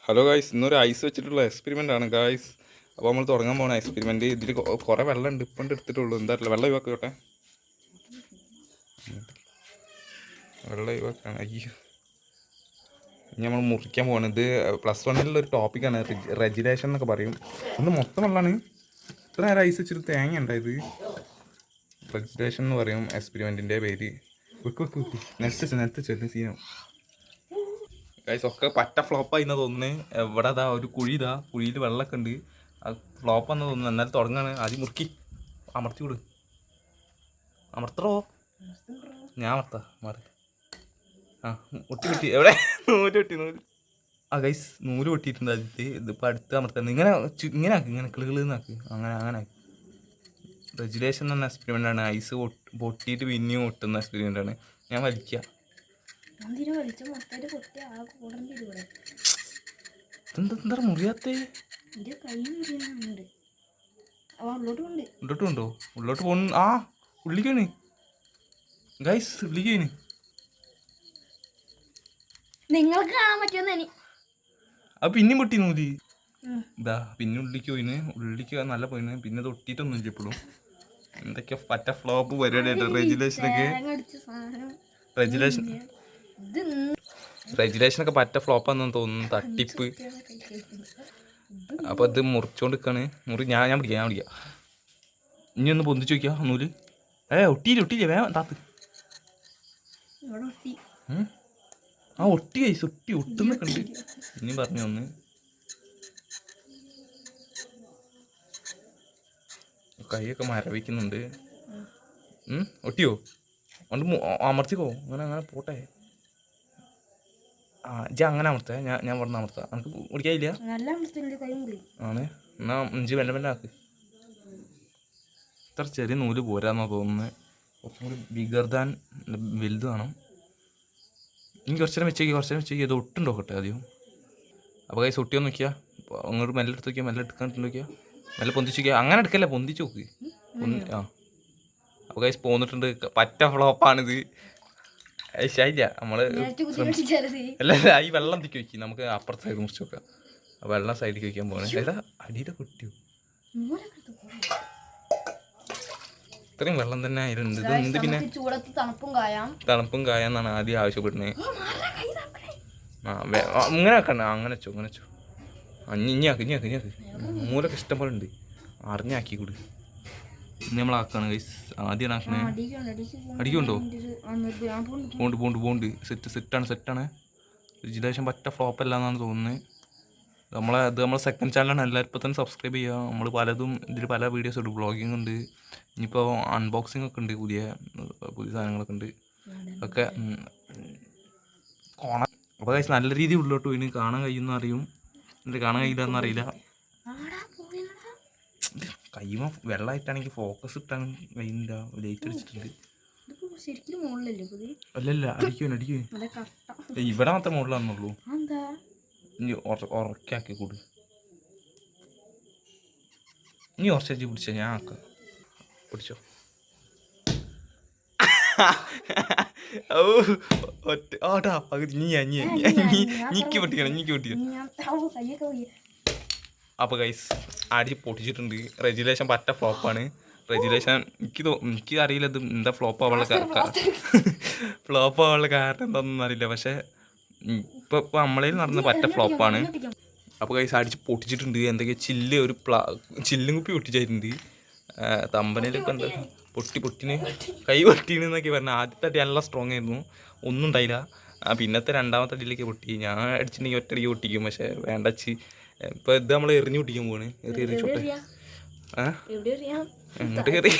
Hello guys, ഇന്നൊരു ice വെച്ചിട്ടുള്ള experiment ആണ് ഗായ്സ്. അപ്പോൾ നമ്മൾ തുടങ്ങാൻ പോകുന്ന എക്സ്പെരിമെൻറ്റ് ഇതിൽ കുറേ വെള്ളം ഉണ്ട്. ഇപ്പം എടുത്തിട്ടുള്ളൂ. എന്താ വെള്ളം ഒഴിവാക്കട്ടെ, വെള്ളം ഒഴിവാക്കാണ്. അയ്യോ, ഇനി നമ്മൾ മുറിക്കാൻ പോകുന്നത് +1 ടോപ്പിക്കാണ്, റെജുലേഷൻ എന്നൊക്കെ പറയും. ഒന്ന് മൊത്തം വെള്ളമാണ്. ഇത്ര നേരം ഐസ് വെച്ചിട്ട് തേങ്ങ ഉണ്ടായത്. റെജുലേഷൻ എന്ന് പറയും എക്സ്പെരിമെൻറ്റിൻ്റെ പേര്. നെറ്റ് സീനം ഗൈസ്. ഒക്കെ പറ്റ ഫ്ലോപ്പായി എന്നാ തോന്നുന്നത്. ഇവിടെ അതാ ഒരു കുഴി, കുഴിയിൽ വെള്ളമൊക്കെ ഉണ്ട്. അത് ഫ്ലോപ്പ് എന്ന് തോന്നുന്നു. എന്നാലും തുടങ്ങാണ്. ആദ്യം മുറുക്കി അമർത്തി വിട്. അമർത്തറോ? ഞാൻ അമർത്താ മാറി. ഒട്ടി എവിടെ? നൂല്. ഗൈസ്, നൂല് പൊട്ടിയിട്ടുണ്ട്. ഇതിപ്പോൾ അടുത്ത് അമർത്തുന്നത്. ഇങ്ങനെ ആക്കി, ഇങ്ങനെ കിളുകിളെന്നാക്കി. അങ്ങനെ ആക്കി. റെജുലേഷൻ എന്ന എക്സ്പെരിമെൻ്റ് ആണ്. ഐസ് പൊട്ടിയിട്ട് പിന്നെയും ഒട്ടുന്ന എക്സ്പെരിമെൻ്റ് ആണ്. ഞാൻ വലിക്കുക. എന്താ മുറിയാത്തേ? ഉള്ളോട്ടുണ്ടോ? ഉള്ളോട്ട് പോണ. ഉള്ളിക്കാണ് ഗൈസ്, ഉള്ളിക്കാണ്. നിങ്ങൾക്ക് കാണാൻ പറ്റുമെന്ന്. അത് പിന്നെയും പൊട്ടി നൂല്. ഇതാ പിന്നെ ഉള്ളിക്ക് പോയിന്. ഉള്ളിക്ക് നല്ല പോയിന്. പിന്നെ തൊട്ടിട്ടൊന്നും ഇല്ല ഇപ്പോഴും. എന്തൊക്കെയാ പറ്റ ഫ്ലോപ്പ് പരിപാടിയായിട്ട് റെജുലേഷനൊക്കെ പറ്റ ഫ്ലോപ്പാണെന്ന് തോന്നുന്നു. തട്ടിപ്പ്. അപ്പോൾ ഇത് മുറിച്ചോണ്ട് നിൽക്കാണ്. ഞാൻ പിടിക്കാം. ഇനി ഒന്ന് പൊന്തിച്ച് വയ്ക്കാം നൂല്. ഒട്ടിയില്ല വേഗം താത്ത്. ഒട്ടി കൈസ്, ഒട്ടുന്നൊക്കെ ഉണ്ട്. ഇനി പറഞ്ഞു ഒന്ന് കൈയൊക്കെ മരവിക്കുന്നുണ്ട്. ഒട്ടിയോ? അതുകൊണ്ട് അമർത്തിക്കോ. അങ്ങനെ പോട്ടെ. അങ്ങനെ അമർത്തേ. ഞാൻ പറഞ്ഞ അമർത്താം. നമുക്ക് കുടിക്കാനില്ല ആണ്. എന്നാ ഇഞ്ചി വെല്ല ആക്ക്. ഇത്ര ചെറിയ നൂല് പോരാന്നാ തോന്നുന്നത്. കുറച്ചും കൂടി ബിഗർ ദാൻ വലുത് വേണം. ഇനി കുറച്ച് നേരം വെച്ചേക്ക്. ഇത് ഒട്ടുണ്ടോക്കട്ടെ ആദ്യം. അപ്പോൾ കൈ ഒട്ടിയോ നോക്കിയാൽ അങ്ങോട്ട് മെല്ലെ എടുത്ത് നോക്കിയാൽ, മെല്ലെ എടുക്കാണ്ട് നോക്കിയാൽ, മെല്ലെ പൊന്തിച്ച് നോക്കിയാൽ. അങ്ങനെ എടുക്കല്ലേ, പൊന്തിച്ച് നോക്ക്. അപ്പോൾ കൈ പോന്നിട്ടുണ്ട്. പറ്റ ഫ്ലോപ്പാണിത്. ശരിയില്ല. നമ്മള് അല്ല ഈ വെള്ളം തിക്കി വെക്കും. നമുക്ക് അപ്പുറത്തെ സൈഡ് മുറിച്ച് വെക്കാം. വെള്ളം സൈഡിലേക്ക് വെക്കാൻ പോകണേ. ഏതാ അടിയുടെ കുട്ടിയോ? ഇത്രയും വെള്ളം തന്നെ അതിലുണ്ട്. ഇത് എന്ത് പിന്നെ തണുപ്പും കായാന്നാണ് ആദ്യം ആവശ്യപ്പെടുന്നത്. ഇങ്ങനെ വെക്കണ്ട. അങ്ങനെ വെച്ചോ. ഇനിയാക്ക്. മൂലൊക്കെ ഇഷ്ടം പോലെ ഉണ്ട്. അറിഞ്ഞാക്കി കൂടി. നമ്മൾ ആക്കാണ് ഗൈസ്. ആദ്യമാണ് ആക്കണേ. അടിക്കുണ്ടോ? പോണ്ട്. സെറ്റാണ്. റെജുലേഷൻ പറ്റ ഫ്ലോപ്പ് അല്ല എന്നാണ് തോന്നുന്നത്. നമ്മളെ സെക്കൻഡ് ചാനലാണ്. എല്ലാവരും ഇപ്പോൾ തന്നെ സബ്സ്ക്രൈബ് ചെയ്യുക. നമ്മൾ പലതും ഇതിൽ പല വീഡിയോസ് ഉണ്ട്. വ്ളോഗിങ് ഉണ്ട്. ഇനിയിപ്പോൾ അൺബോക്സിംഗ് ഒക്കെ ഉണ്ട്. പുതിയ സാധനങ്ങളൊക്കെ ഉണ്ട്. ഒക്കെ കാണാൻ. അപ്പോൾ ഗൈസ് നല്ല രീതിയിൽ ഉള്ളോട്ട് പോയി. കാണാൻ കഴിയുമെന്ന് അറിയും. കാണാൻ കഴിയില്ലെന്ന് അറിയില്ല. കൈമ വെള്ളമായിട്ടാണെങ്കിൽ ഫോക്കസ് ഇട്ടാൻ കഴിയുന്നില്ല. ലൈറ്റ് അടിച്ചിട്ടുണ്ട്. അല്ലല്ല, അടിക്കും. ഇവിടെ മാത്രമേ മുകളിലാണെന്നുള്ളൂ. ഇനി ഉറക്കാക്കി കൂട്. ഇനി ഉറച്ചു പിടിച്ചോ. ഞാൻ ആക്കാം. പിടിച്ചോ. പകുതി നീക്കി പൊട്ടിക്കണം. അപ്പോൾ ഗൈസ് അടി പൊട്ടിച്ചിട്ടുണ്ട്. റെജുലേഷൻ പറ്റ ഫ്ലോപ്പാണ്. റെജുലേഷൻ എനിക്ക് അറിയില്ല ഇത് എന്താ ഫ്ലോപ്പ് ആവാനുള്ള കാരണം എന്താണെന്നൊന്നും അറിയില്ല. പക്ഷേ ഇപ്പോൾ നമ്മളതിൽ നടന്ന പറ്റ ഫ്ലോപ്പാണ്. അപ്പോൾ ഗൈസ് അടിച്ച് പൊട്ടിച്ചിട്ടുണ്ട്. എന്തൊക്കെയാ ചില്ലും കുപ്പി പൊട്ടിച്ചിട്ടുണ്ട്. തമ്പനയിലൊക്കെ ഉണ്ട്. പൊട്ടിന് കൈ പൊട്ടീന്നൊക്കെ പറഞ്ഞു. ആദ്യത്തെ അടി നല്ല സ്ട്രോങ് ആയിരുന്നു. ഒന്നും ഉണ്ടായില്ല. പിന്നത്തെ രണ്ടാമത്തെ അടിയിലേക്ക് പൊട്ടി. ഞാൻ അടിച്ചിട്ടുണ്ടെങ്കിൽ ഒറ്റയടിക്ക് പൊട്ടിക്കും. പക്ഷേ വേണ്ടച്ച് ഇപ്പോൾ ഇത് നമ്മൾ എറിഞ്ഞു പൊട്ടിക്കാൻ പോവാണ്. എറിച്ചോട്ടെ. അങ്ങോട്ട് കയറി.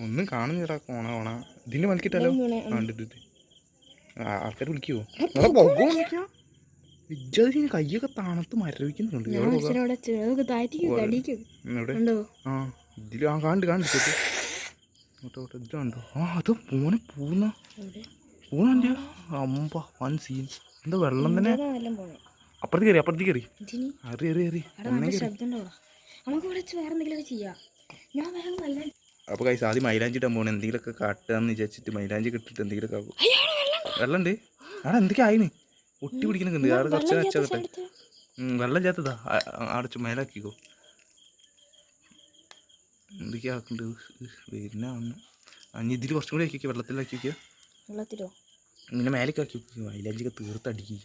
ഒന്നും കാണുന്നില്ല. ഓണ ഇതിന് വലിക്കിട്ടല്ലോ. കണ്ടിട്ട് ആൾക്കാർ വിളിക്കുവോ? വിജയത്തിന് കയ്യൊക്കെ തണുത്ത് മരവിക്കുന്നുണ്ട്. ഇതിൽ കണ്ടു ഇതുണ്ടോ? അത് പൂണ അമ്പ വൻ സീൻ. എന്താ വെള്ളം തന്നെ. അപ്പുറത്ത് കയറി. അപ്പോൾ കൈസ് ആദ്യം മൈലാഞ്ചി ഇട്ടാൻ പോകണം. എന്തെങ്കിലുമൊക്കെ കാട്ടുകയെന്ന് വിചാരിച്ചിട്ട് മൈലാഞ്ചി കിട്ടിട്ട് എന്തെങ്കിലുമൊക്കെ ആകും. വെള്ളമുണ്ട്. അവിടെ എന്തൊക്കെയാ ആയിന് ഒട്ടി പിടിക്കുന്നുണ്ട് അവിടെ കുറച്ച് വെച്ചോട്ടെ. വെള്ളം ചേർത്തതാ അടച്ചു മേലാക്കിക്കോ. എന്തൊക്കെയാ ആക്കുന്നുണ്ട് വരുന്ന അഞ്ഞ് ഇതിൽ കുറച്ചും കൂടി ആക്കി വെള്ളത്തിലാക്കി വയ്ക്കുക. വെള്ളത്തിലോ ഇങ്ങനെ മേലേക്ക് ആക്കി വയ്ക്കുക. മൈലാഞ്ചിയൊക്കെ തീർത്തടിക്കുക.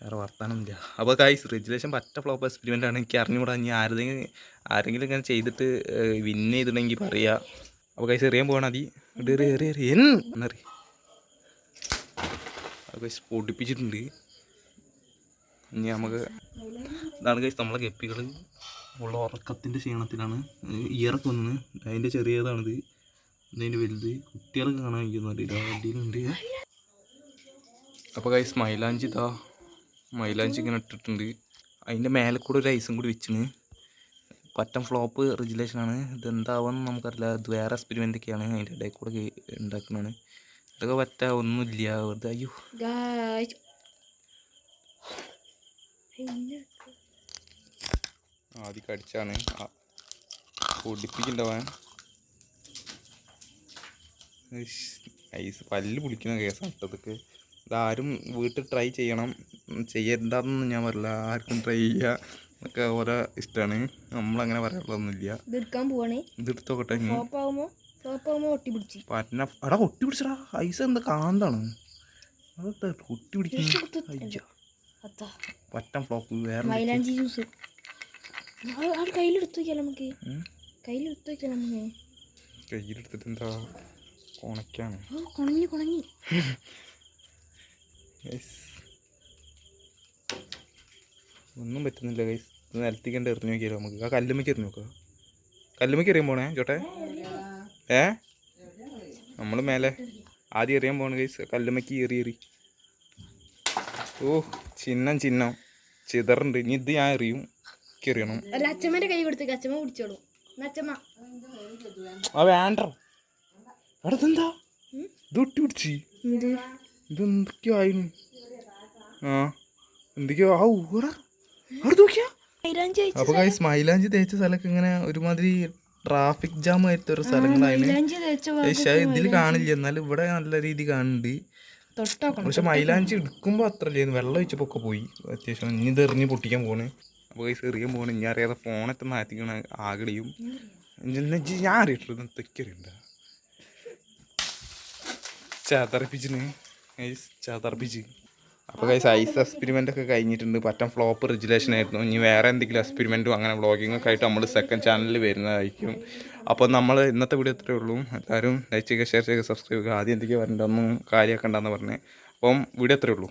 വേറെ വർത്താനമില്ല. അപ്പോൾ ഗൈസ് റെജുലേഷൻ പറ്റ ഫ്ലോപ്പ് എക്സ്പെരിമെൻ്റ് ആണ്. എനിക്ക് അറിഞ്ഞുകൂടാ. ഇനി ആരെങ്കിലും ഇങ്ങനെ ചെയ്തിട്ട് വിന്ന് ചെയ്തിട്ടുണ്ടെങ്കിൽ പറയുക. അപ്പോൾ ഗൈസ് എറിയാൻ പോകണം. അതി എന്നറി അത് ഗൈസ് പൊടിപ്പിച്ചിട്ടുണ്ട്. ഇനി നമുക്ക് ഇതാണ് ഗൈസ് നമ്മളെ ഗപ്പികൾ ഉള്ള ഉറക്കത്തിൻ്റെ ക്ഷീണത്തിലാണ്. ഇയറൊക്കെ വന്ന് അതിൻ്റെ ചെറിയതാണിത്. ഇതിൻ്റെ വലുത് കുട്ടികളൊക്കെ കാണാൻ കഴിക്കുന്നുണ്ട്. വണ്ടിയിലുണ്ട്. അപ്പോൾ ഗൈസ് മൈലാഞ്ചി മൈലാഞ്ചി ഇങ്ങനെ ഇട്ടിട്ടുണ്ട്. അതിൻ്റെ മേലെ കൂടെ ഒരു ഐസും കൂടി വെച്ചിന്. പറ്റം ഫ്ലോപ്പ് റെജുലേഷനാണ്. ഇതെന്താവുമെന്ന് നമുക്കറിയില്ല. ഇത് വേറെ എക്സ്പെരിമെൻ്റൊക്കെയാണ്. അതിൻ്റെ ഇടയിൽ കൂടെ ഉണ്ടാക്കുന്നതാണ്. ഇതൊക്കെ പറ്റാ ഒന്നുമില്ല വെറുതെ. അയ്യോ ആദ്യം കടിച്ചാണ് പൊടിപ്പിക്കുന്നുണ്ടാവാൻ. ഐസ് പല്ല് പൊളിക്കുന്ന കേസാണ് ഇട്ടതൊക്കെ. ഇതാരും വീട്ടിൽ ട്രൈ ചെയ്യണം. ചെയ്യരുതാന്നൊന്നും ഞാൻ പറയില്ല. ആർക്കും ട്രൈ ചെയ്യുക ഒക്കെ ഓരോ ഇഷ്ടമാണ്. നമ്മളങ്ങനെ പറയാനുള്ളതൊന്നുമില്ല. ഇതെടുക്കാൻ പോവാണേ. ഇതെടുത്തോട്ടെ പറ്റ അടാ ഒട്ടി പിടിച്ചടാ. ഐസ് എന്താ കാന്താണ് അതൊക്കെ ഒട്ടി പിടിക്കുന്നു. പറ്റം ഫ്ലോപ്പ് വേറെ മൈലാഞ്ചി ജ്യൂസ് കയ്യിലെടുത്ത് വയ്ക്കാം. നമുക്ക് കയ്യിലെടുത്ത് വയ്ക്കാം. നമുക്ക് കയ്യിലെടുത്തിട്ട് എന്താ കൊണക്കാണ്. കുണങ്ങി ഒന്നും പറ്റുന്നില്ല ഗൈസ്. നിലത്തേക്ക് കണ്ട് എറിഞ്ഞു നോക്കിയാലോ നമുക്ക്. ആ കല്ലുമ്മയ്ക്ക് എറിഞ്ഞു നോക്കാം. കല്ലുമ്മയ്ക്ക് എറിയാൻ പോണേ ചോട്ടെ. നമ്മൾ മേലെ ആദ്യം എറിയാൻ പോണ ഗൈസ്. കല്ലുമ്മയ്ക്ക് എറി. ഓ ചിഹ്നം ചിതറുണ്ട്. ഇനി ഇത് ഞാൻ എറിയും. എറിയണം. അല്ല അച്ഛമ്മേന്റെ കൈ കൊടുത്തേക്ക്. അച്ഛമ്മ പിടിച്ചോളൂ. അച്ഛമ്മ ആ വേണ്ട. അടുത്തെന്താ ഇത് ഒട്ടി പിടിച്ച്. ഇതെന്തൊക്കെയോ ആയിരുന്നു. ആ എന്തൊക്കെയോ ആ ഊറ അവിടെ നോക്കിയാ. അപ്പോൾ ഗൈസ് മൈലാഞ്ചി തേച്ച സ്ഥലമൊക്കെ ഇങ്ങനെ ഒരുമാതിരി ട്രാഫിക് ജാം ആയിട്ട് ഒരു സ്ഥലങ്ങളായിരുന്നു. പക്ഷേ ഇതിൽ കാണില്ല. എന്നാലും ഇവിടെ നല്ല രീതി കാണുന്നുണ്ട്. പക്ഷെ മൈലാഞ്ചി എടുക്കുമ്പോൾ അത്ര ചെയ്യുന്നു. വെള്ളം ഒഴിച്ചപ്പോൾ ഒക്കെ പോയി. അത്യാവശ്യം ഇനി ഇത് എറിഞ്ഞ് പൊട്ടിക്കാൻ പോണ്. അപ്പോൾ ഗൈസ് എറിയാൻ പോകണം. ഇനി അറിയാതെ ഫോണൊക്കെ മാറ്റിക്കണ ആകടിയും. ഞാൻ അറിയിട്ടില്ല തെക്കറിയുണ്ട ചതർപ്പിച്ച്. അപ്പോൾ ഗൈസ് ഐസ് എക്സ്പെരിമെൻ്റ് ഒക്കെ കഴിഞ്ഞിട്ടുണ്ട്. പറ്റം ഫ്ലോപ്പ് റെജുലേഷൻ ആയിരുന്നു. ഇനി വേറെ എന്തെങ്കിലും എക്സ്പെരിമെൻറ്റും അങ്ങനെ വ്ളോഗിങ്ങൊക്കെ ആയിട്ട് നമ്മൾ സെക്കൻഡ് ചാനലിൽ വരുന്നതായിരിക്കും. അപ്പോൾ നമ്മൾ ഇന്നത്തെ വീഡിയോ ഇത്രയേ ഉള്ളൂ. എല്ലാവരും ലൈക്ക് ചെയ്യുക, ഷെയർ ചെയ്യുക, സബ്സ്ക്രൈബ് ചെയ്യുക. ആദ്യം എന്തൊക്കെയാണ് വരേണ്ടതെന്നും കാര്യമൊക്കെ ഉണ്ടെന്ന് പറഞ്ഞത്. അപ്പം വീഡിയോ ഇത്രയേ ഉള്ളൂ.